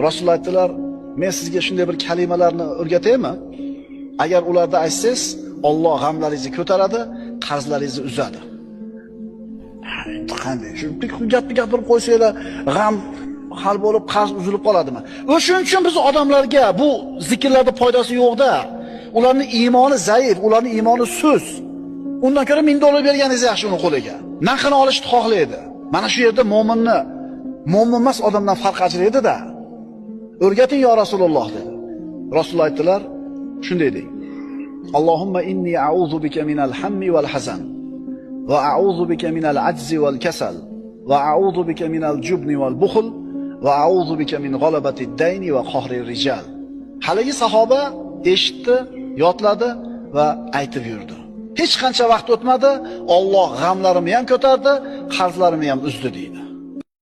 Rasululloh aytdilar, men sizga shunday bir kalimalarni o'rgataymi? Agar ularda aytsangiz, Alloh g'amlaringizni ko'taradi, qarzlaringizni uzadi. Qanday? Shu gapni gapirib qo'ysanglar, g'am hal bo'lib, qarz uzilib qoladimi? O'shuning uchun biz odamlarga bu zikrlarda foydasi yo'q-da. Ularning iymoni zaif, ularning iymoni suz. Undan ko'ra $1000 berganingiz yaxshi uni qo'liga. Narxini olishni xohlaydi. Mana shu yerda mo'minni mo'min emas odamdan farq ajraydi-da. O'rgating yo Rasululloh dedi. Rasululloh aytdilar, shunday deng. Allohumma inni a'udhu bika minal hammi wal hazan va a'udhu bika minal ajzi wal kasal va a'udhu bika minal jubni wal bukhl va a'udhu bika min g'alabati ad-dayni va qahri rijal. Haligi sahoba eshitdi, yodladi va aytib yurdi. Hech qancha vaqt o'tmadi, Alloh g'amlarimni ham ko'tardi, qarzlarimni ham uzdi deydi.